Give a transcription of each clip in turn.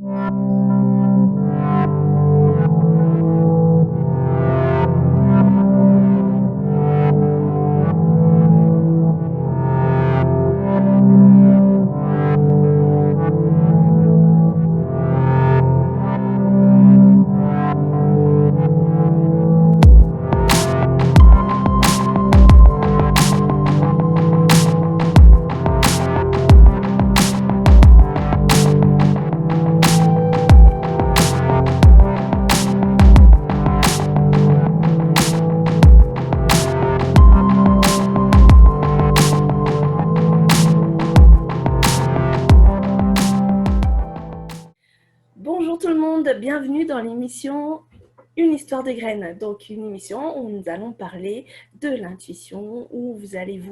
Bonjour tout le monde, bienvenue dans l'émission Une histoire de graines. Donc une émission où nous allons parler de l'intuition, où vous allez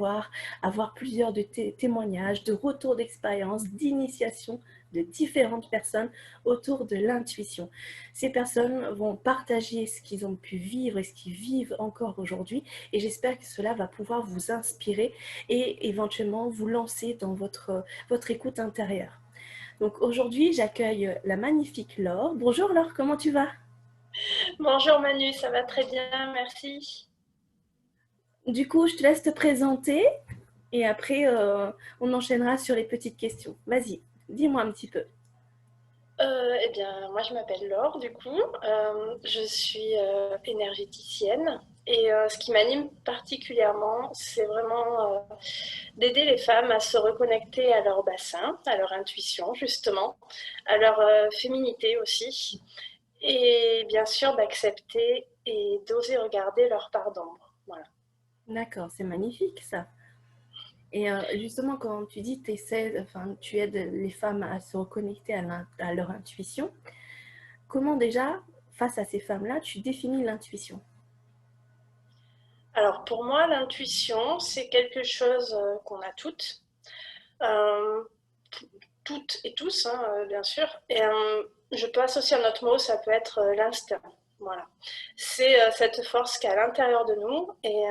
avoir plusieurs témoignages, de retours d'expérience, d'initiation de différentes personnes autour de l'intuition. Ces personnes vont partager ce qu'ils ont pu vivre et ce qu'ils vivent encore aujourd'hui, et j'espère que cela va pouvoir vous inspirer et éventuellement vous lancer dans votre écoute intérieure. Donc aujourd'hui, j'accueille la magnifique Laure. Bonjour Laure, comment tu vas? Bonjour Manu, ça va très bien, merci. Du coup, je te laisse te présenter et après, on enchaînera sur les petites questions. Vas-y, dis-moi un petit peu. Eh bien, moi je m'appelle Laure, du coup, je suis énergéticienne et ce qui m'anime particulièrement, c'est vraiment d'aider les femmes à se reconnecter à leur bassin, à leur intuition justement, à leur féminité aussi, et bien sûr d'accepter et d'oser regarder leur part d'ombre. Voilà. D'accord, c'est magnifique ça. Et justement, quand tu dis tu aides les femmes à se reconnecter à leur intuition, comment déjà, face à ces femmes-là, tu définis l'intuition? Alors pour moi, l'intuition, c'est quelque chose qu'on a toutes. Euh, Toutes et tous, hein, bien sûr. Et je peux associer à notre mot, ça peut être l'instinct. Voilà. C'est cette force qui est à l'intérieur de nous et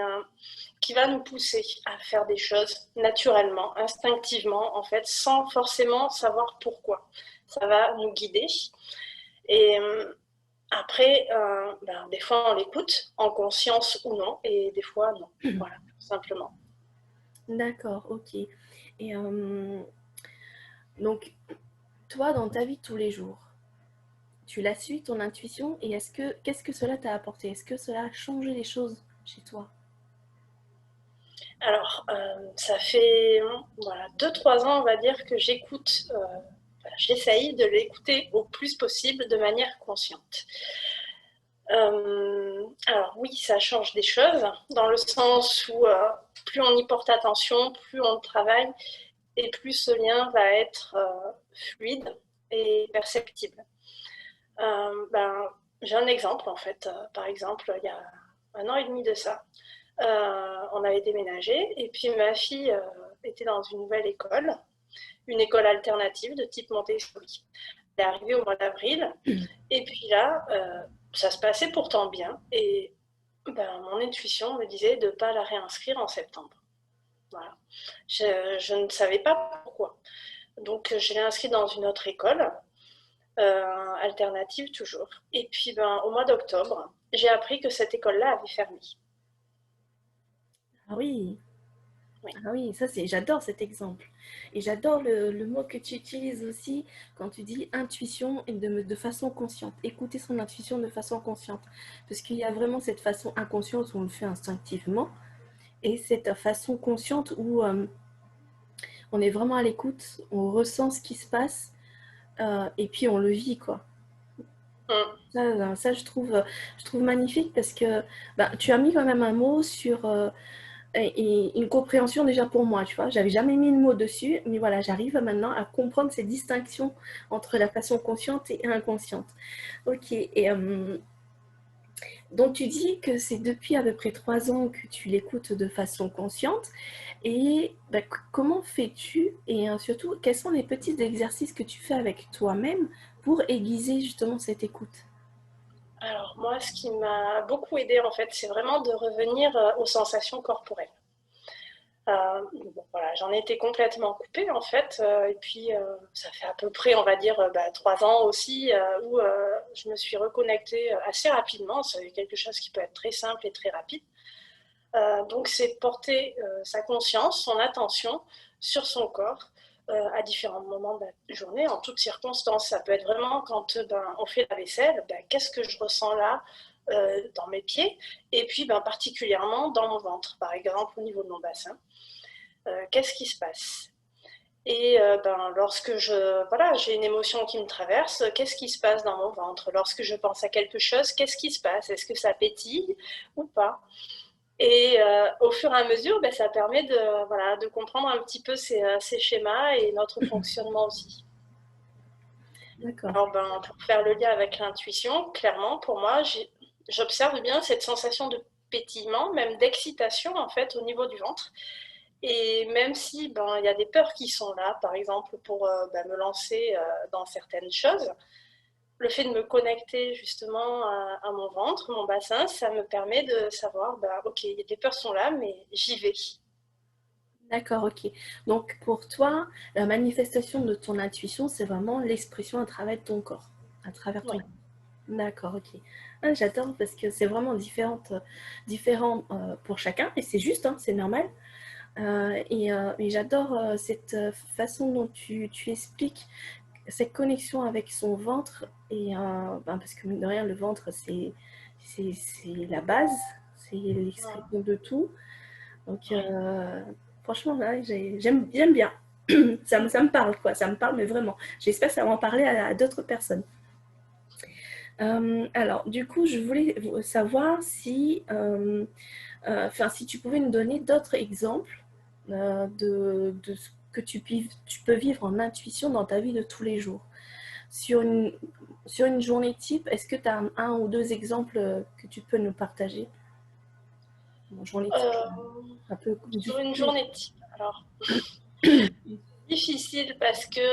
qui va nous pousser à faire des choses naturellement, instinctivement, en fait, sans forcément savoir pourquoi. Ça va nous guider. Et après, des fois, on l'écoute, en conscience ou non, et des fois, non. Voilà, tout simplement. D'accord, ok. Et donc, toi, dans ta vie de tous les jours, tu l'as su, ton intuition, et qu'est-ce que cela t'a apporté? Est-ce que cela a changé les choses chez toi? Alors, ça fait voilà, 2-3 ans, on va dire, que j'écoute, voilà, j'essaye de l'écouter au plus possible de manière consciente. Alors oui, ça change des choses, dans le sens où plus on y porte attention, plus on travaille, et plus ce lien va être fluide et perceptible. J'ai un exemple, en fait. Par exemple, il y a 1 an et demi de ça, on avait déménagé et puis ma fille était dans une nouvelle école, une école alternative de type Montessori. Elle est arrivée au mois d'avril et puis là, ça se passait pourtant bien et mon intuition me disait de ne pas la réinscrire en septembre. Voilà. Je ne savais pas pourquoi. Donc je l'ai inscrite dans une autre école, alternative toujours. Et puis au mois d'octobre, j'ai appris que cette école-là avait fermé. Ah oui, Oui. ah oui, j'adore cet exemple. Et j'adore le mot que tu utilises aussi quand tu dis intuition et de façon consciente. Écouter son intuition de façon consciente. Parce qu'il y a vraiment cette façon inconsciente où on le fait instinctivement et cette façon consciente où on est vraiment à l'écoute, on ressent ce qui se passe et puis on le vit, quoi. Mm. Ça je trouve magnifique parce que tu as mis quand même un mot sur et une compréhension déjà pour moi, tu vois. J'avais jamais mis le mot dessus, mais voilà, j'arrive maintenant à comprendre ces distinctions entre la façon consciente et inconsciente. Ok, et donc tu dis que c'est depuis à peu près 3 ans que tu l'écoutes de façon consciente. Et comment fais-tu et surtout, quels sont les petits exercices que tu fais avec toi-même pour aiguiser justement cette écoute? Alors moi, ce qui m'a beaucoup aidé en fait, c'est vraiment de revenir aux sensations corporelles. Bon, voilà, j'en ai été complètement coupée en fait, et puis ça fait à peu près, on va dire, 3 ans aussi, où je me suis reconnectée assez rapidement. C'est quelque chose qui peut être très simple et très rapide. Donc c'est porter sa conscience, son attention sur son corps à différents moments de la journée, en toutes circonstances. Ça peut être vraiment quand on fait la vaisselle, qu'est-ce que je ressens là dans mes pieds, et puis particulièrement dans mon ventre, par exemple au niveau de mon bassin. Qu'est-ce qui se passe? Et lorsque j'ai une émotion qui me traverse, qu'est-ce qui se passe dans mon ventre? Lorsque je pense à quelque chose, qu'est-ce qui se passe? Est-ce que ça pétille ou pas? Et au fur et à mesure, ça permet de comprendre un petit peu ces schémas et notre fonctionnement aussi. D'accord. Alors, pour faire le lien avec l'intuition, clairement, pour moi, j'observe bien cette sensation de pétillement, même d'excitation en fait au niveau du ventre. Et même si il y a des peurs qui sont là, par exemple pour me lancer dans certaines choses, le fait de me connecter justement à mon ventre, mon bassin, ça me permet de savoir, ok, les peurs sont là, mais j'y vais. D'accord, ok. Donc pour toi, la manifestation de ton intuition, c'est vraiment l'expression à travers ton corps, à travers ton Oui. corps. D'accord, ok. Ah, j'adore parce que c'est vraiment différent pour chacun et c'est juste, hein, c'est normal. Et j'adore cette façon dont tu expliques cette connexion avec son ventre et parce que mine de rien, le ventre c'est la base, c'est l'expression de tout. Donc, Oui. franchement, là, j'aime bien. Ça me parle, quoi. Ça me parle, mais vraiment. J'espère que ça va en parler à d'autres personnes. Alors, du coup, je voulais savoir si tu pouvais nous donner d'autres exemples de ce que tu peux vivre en intuition dans ta vie de tous les jours. Sur une, sur une journée type, est-ce que tu as un ou deux exemples que tu peux nous partager? Une journée type, Euh, un peu sur une difficile. journée type, alors difficile parce que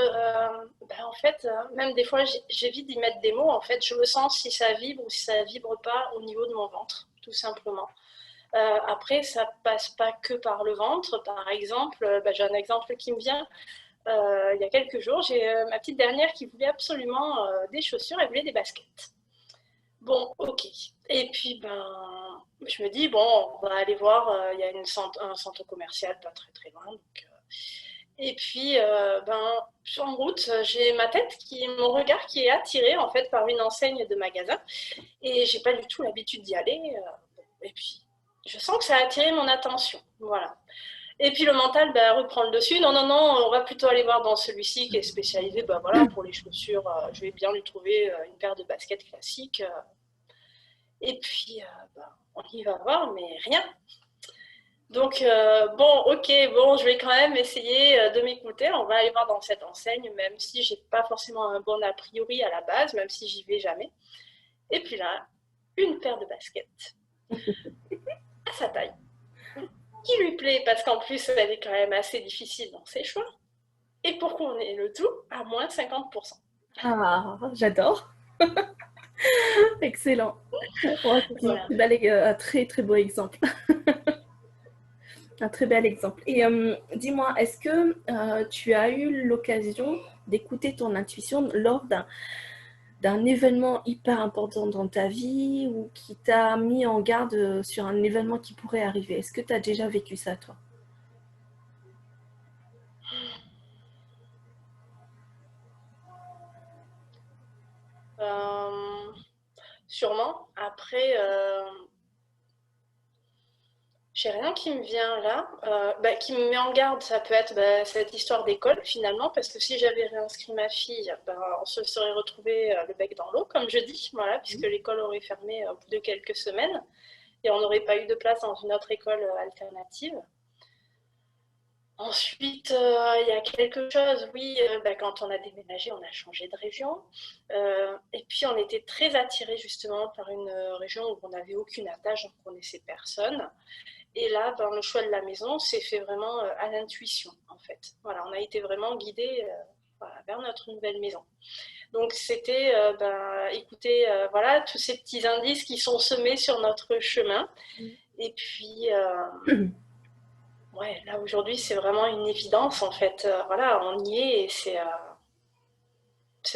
en fait, même des fois, j'évite d'y mettre des mots. En fait, je le sens si ça vibre ou si ça vibre pas au niveau de mon ventre, tout simplement. Après, ça passe pas que par le ventre. Par exemple, j'ai un exemple qui me vient. Il y a quelques jours, j'ai ma petite dernière qui voulait absolument des chaussures, elle voulait des baskets. Bon, ok. Et puis, je me dis, bon, on va aller voir, il y a un centre commercial pas très très loin. Donc, et puis, en route, j'ai mon regard qui est attiré en fait par une enseigne de magasin. Et j'ai pas du tout l'habitude d'y aller. Et puis, je sens que ça a attiré mon attention. Voilà. Et puis le mental reprend le dessus. Non, non, non, on va plutôt aller voir dans celui-ci qui est spécialisé voilà, pour les chaussures. Je vais bien lui trouver une paire de baskets classiques. Et puis, on y va voir, mais rien. Donc, bon, ok, bon, je vais quand même essayer de m'écouter. On va aller voir dans cette enseigne, même si j'ai pas forcément un bon a priori à la base, même si j'y vais jamais. Et puis là, une paire de baskets à sa taille, qui lui plaît, parce qu'en plus, elle est quand même assez difficile dans ses choix. Et pour qu'on ait le tout à moins 50%. Ah, j'adore. Excellent. Ouais, effectivement, Voilà. un très très beau exemple. Un très bel exemple. Et dis-moi, est-ce que tu as eu l'occasion d'écouter ton intuition lors d'un événement hyper important dans ta vie ou qui t'a mis en garde sur un événement qui pourrait arriver? Est-ce que tu as déjà vécu ça, toi? Euh, Sûrement. Après, j'ai rien qui me vient là, qui me met en garde. Ça peut être cette histoire d'école finalement, parce que si j'avais réinscrit ma fille, on se serait retrouvé le bec dans l'eau, comme je dis, voilà, puisque l'école aurait fermé au bout de quelques semaines et on n'aurait pas eu de place dans une autre école alternative. Ensuite, il y a quelque chose, oui, quand on a déménagé, on a changé de région. Et puis, on était très attirés justement par une région où on n'avait aucune attache, on ne connaissait personne. Et là, le choix de la maison s'est fait vraiment à l'intuition, en fait. Voilà, on a été vraiment guidés voilà, vers notre nouvelle maison. Donc, c'était écouter voilà, tous ces petits indices qui sont semés sur notre chemin. Et puis, ouais, là aujourd'hui, c'est vraiment une évidence en fait. Voilà, on y est et c'est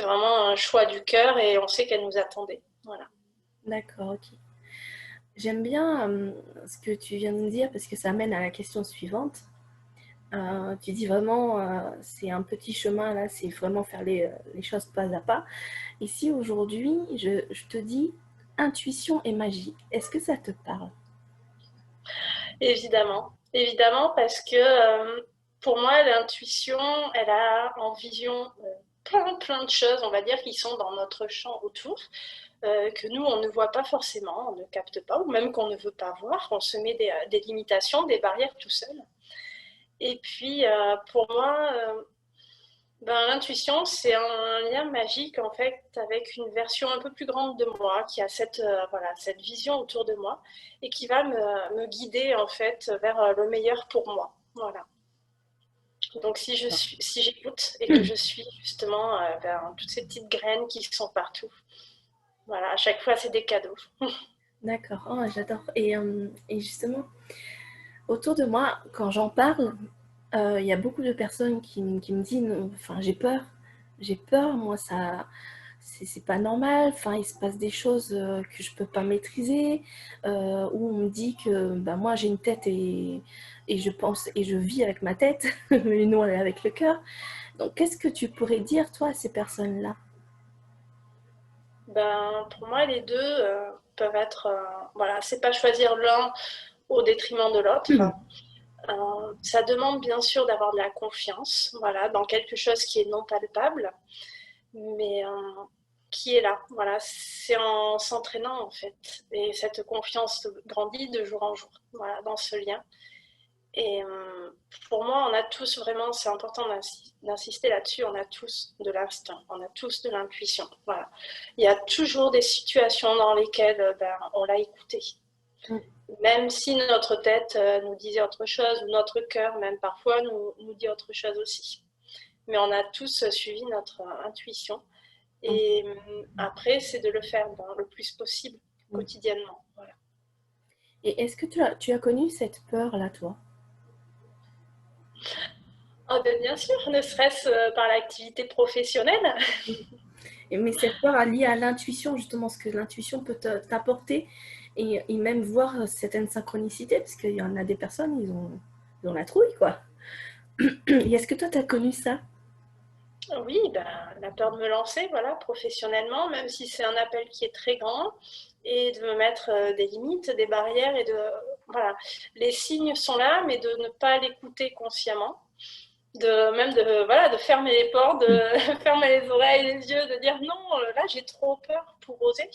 vraiment un choix du cœur et on sait qu'elle nous attendait. Voilà. D'accord, ok. J'aime bien ce que tu viens de me dire parce que ça mène à la question suivante. Tu dis vraiment, c'est un petit chemin là, c'est vraiment faire les choses pas à pas. Ici, aujourd'hui, je te dis intuition et magie. Est-ce que ça te parle? Évidemment, évidemment, parce que pour moi, l'intuition, elle a en vision plein de choses, on va dire, qui sont dans notre champ autour, que nous, on ne voit pas forcément, on ne capte pas, ou même qu'on ne veut pas voir. On se met des limitations, des barrières tout seul. Et puis, pour moi, ben, l'intuition, c'est un lien magique en fait avec une version un peu plus grande de moi qui a voilà, cette vision autour de moi et qui va me guider en fait vers le meilleur pour moi. Voilà. Donc si j'écoute et que je suis justement ben, toutes ces petites graines qui sont partout, voilà, à chaque fois c'est des cadeaux. D'accord, oh, j'adore. Et justement, autour de moi, quand j'en parle, il y a beaucoup de personnes qui me disent, enfin, j'ai peur, moi, ça, c'est pas normal, enfin, il se passe des choses que je peux pas maîtriser, où on me dit que bah, moi, j'ai une tête et je pense et je vis avec ma tête, et non avec le cœur. Donc, qu'est-ce que tu pourrais dire, toi, à ces personnes-là? Ben, pour moi, les deux peuvent être, voilà, c'est pas choisir l'un au détriment de l'autre. Ça demande bien sûr d'avoir de la confiance, voilà, dans quelque chose qui est non palpable, mais qui est là. Voilà, c'est en s'entraînant en fait, et cette confiance grandit de jour en jour. Voilà, dans ce lien. Et pour moi, on a tous vraiment, c'est important d'insister là-dessus, on a tous de l'instinct, on a tous de l'intuition. Voilà. Il y a toujours des situations dans lesquelles ben, on l'a écouté. Mm. Même si notre tête nous disait autre chose, ou notre cœur même parfois nous dit autre chose aussi. Mais on a tous suivi notre intuition. Et après, c'est de le faire bon, le plus possible, Mm. quotidiennement. Voilà. Et est-ce que tu as connu cette peur-là, toi? Oh, ben, bien sûr, ne serait-ce par l'activité professionnelle. Mais cette peur liée à l'intuition, justement, ce que l'intuition peut t'apporter et même voir certaines synchronicités, parce qu'il y en a des personnes, ils ont la trouille, quoi. Et est-ce que toi, tu as connu ça? Oui, ben, la peur de me lancer, voilà, professionnellement, même si c'est un appel qui est très grand, et de me mettre des limites, des barrières, et de, voilà, les signes sont là, mais de ne pas l'écouter consciemment, voilà, de fermer les portes, de fermer les oreilles, les yeux, de dire non, là j'ai trop peur pour oser.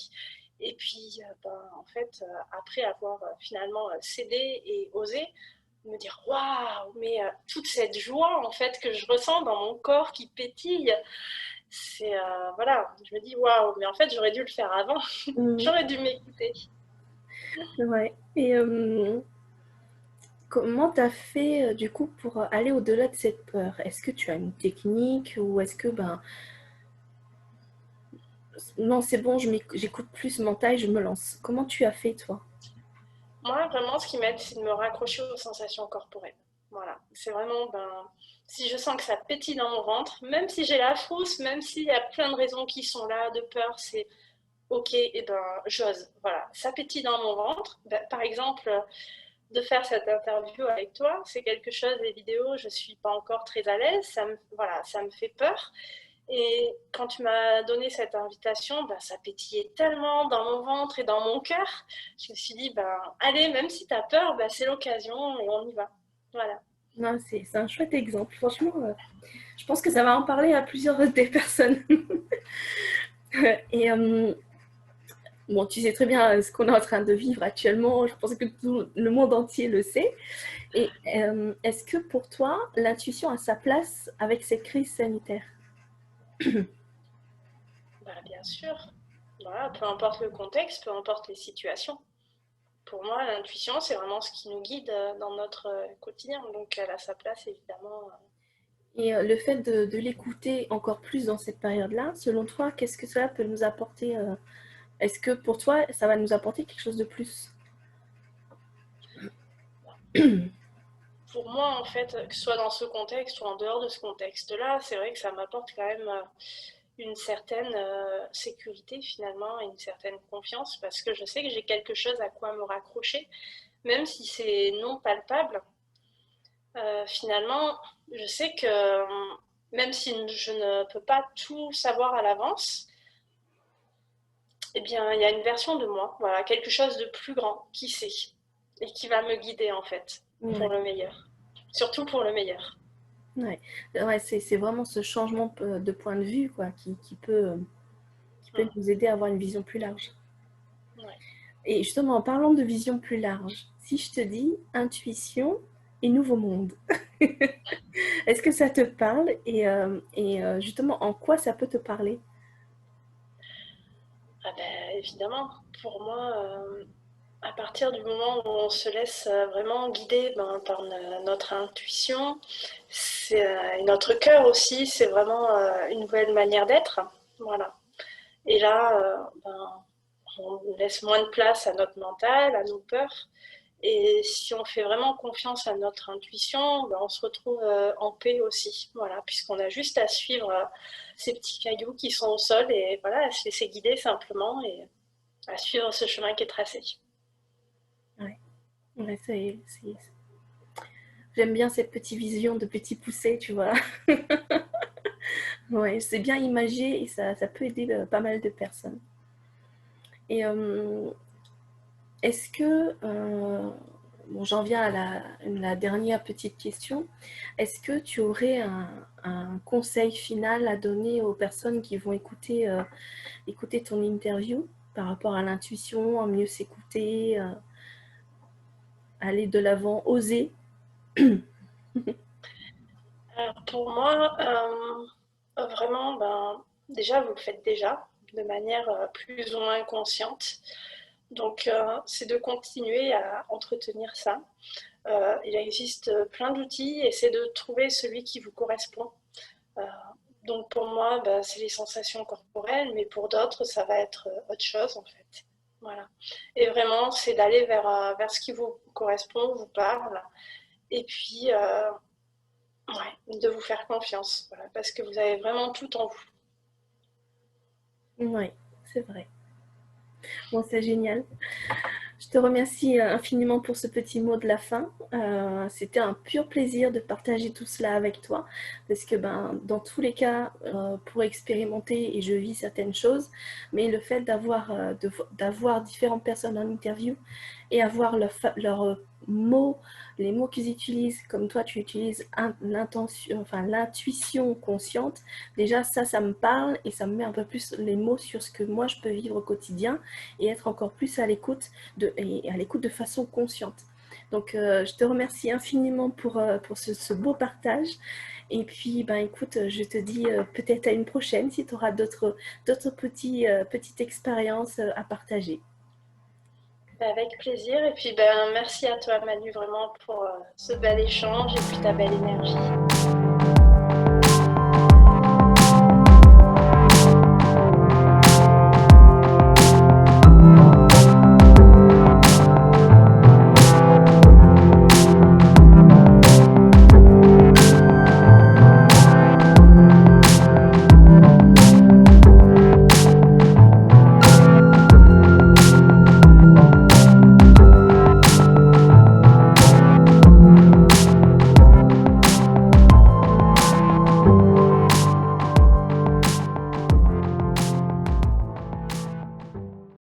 Et puis, ben, en fait, après avoir finalement cédé et osé, me dire waouh, mais toute cette joie en fait que je ressens dans mon corps qui pétille, c'est voilà, je me dis waouh, mais en fait j'aurais dû le faire avant, Mm, j'aurais dû m'écouter. ouais. Et comment tu as fait, du coup, pour aller au-delà de cette peur? Est-ce que tu as une technique ou est-ce que, ben, non, c'est bon, j'écoute plus mental, je me lance. Comment tu as fait, toi? Moi vraiment ce qui m'aide c'est de me raccrocher aux sensations corporelles. Voilà, c'est vraiment ben si je sens que ça pétille dans mon ventre, même si j'ai la frousse, même s'il y a plein de raisons qui sont là, de peur, c'est ok, et ben j'ose. Voilà, ça pétille dans mon ventre. Ben, par exemple, de faire cette interview avec toi, c'est quelque chose, les vidéos, je suis pas encore très à l'aise, voilà, ça me fait peur. Et quand tu m'as donné cette invitation, bah, ça pétillait tellement dans mon ventre et dans mon cœur. Je me suis dit, bah, allez, même si tu as peur, bah, c'est l'occasion et on y va. Voilà. Non, c'est un chouette exemple. Franchement, je pense que ça va en parler à plusieurs des personnes. Et bon, tu sais très bien ce qu'on est en train de vivre actuellement. Je pense que tout le monde entier le sait. Et est-ce que pour toi, l'intuition a sa place avec cette crise sanitaire? Bah, bien sûr. Voilà, peu importe le contexte, peu importe les situations. Pour moi, l'intuition, c'est vraiment ce qui nous guide dans notre quotidien. Donc, elle a sa place, évidemment. Et le fait de l'écouter encore plus dans cette période-là, selon toi, qu'est-ce que cela peut nous apporter? Est-ce que pour toi, ça va nous apporter quelque chose de plus? pour moi, en fait, que ce soit dans ce contexte ou en dehors de ce contexte-là, c'est vrai que ça m'apporte quand même une certaine sécurité finalement et une certaine confiance parce que je sais que j'ai quelque chose à quoi me raccrocher, même si c'est non palpable. Finalement, je sais que même si je ne peux pas tout savoir à l'avance, eh bien, il y a une version de moi, voilà, quelque chose de plus grand qui sait et qui va me guider en fait pour Ouais, le meilleur, surtout pour le meilleur. ouais. Ouais, c'est vraiment ce changement de point de vue quoi, qui peut Mm. nous aider à avoir une vision plus large. Ouais. Et justement, en parlant de vision plus large, si je te dis intuition et nouveau monde, est-ce que ça te parle et justement, en quoi ça peut te parler? Ah ben, évidemment, pour moi, à partir du moment où on se laisse vraiment guider par notre intuition, et notre cœur aussi, c'est vraiment une nouvelle manière d'être. Voilà. Et là, on laisse moins de place à notre mental, à nos peurs. Et si on fait vraiment confiance à notre intuition, on se retrouve en paix aussi. Voilà, puisqu'on a juste à suivre ces petits cailloux qui sont au sol et voilà, à se laisser guider simplement et à suivre ce chemin qui est tracé. Ouais, ouais, j'aime bien cette petite vision de petit poussé, tu vois. Ouais, c'est bien imagé et ça peut aider pas mal de personnes. Et est-ce que, bon, j'en viens à la dernière petite question, est-ce que tu aurais un conseil final à donner aux personnes qui vont écouter ton interview par rapport à l'intuition, à mieux s'écouter, aller de l'avant, oser? Alors pour moi, vraiment, déjà, vous le faites déjà de manière plus ou moins consciente. Donc, c'est de continuer à entretenir ça. Il existe plein d'outils et c'est de trouver celui qui vous correspond. Euh, donc pour moi, c'est les sensations corporelles, mais pour d'autres, ça va être autre chose en fait. Voilà. Et vraiment, c'est d'aller vers ce qui vous correspond, vous parle, et puis ouais, de vous faire confiance, voilà, parce que vous avez vraiment tout en vous. Oui, c'est vrai. Bon, c'est génial. Je te remercie infiniment pour ce petit mot de la fin. C'était un pur plaisir de partager tout cela avec toi, parce que dans tous les cas, pour expérimenter, et je vis certaines choses, mais le fait d'avoir différentes personnes en interview et avoir leurs mots, les mots qu'ils utilisent, comme toi tu utilises l'intuition consciente, déjà ça me parle et ça me met un peu plus les mots sur ce que moi je peux vivre au quotidien et être encore plus à l'écoute et à l'écoute de façon consciente. Donc, je te remercie infiniment pour ce beau partage. Et puis, écoute, je te dis peut-être à une prochaine si tu auras d'autres petites expériences à partager. Avec plaisir. Et puis merci à toi Manu vraiment pour ce bel échange et puis ta belle énergie.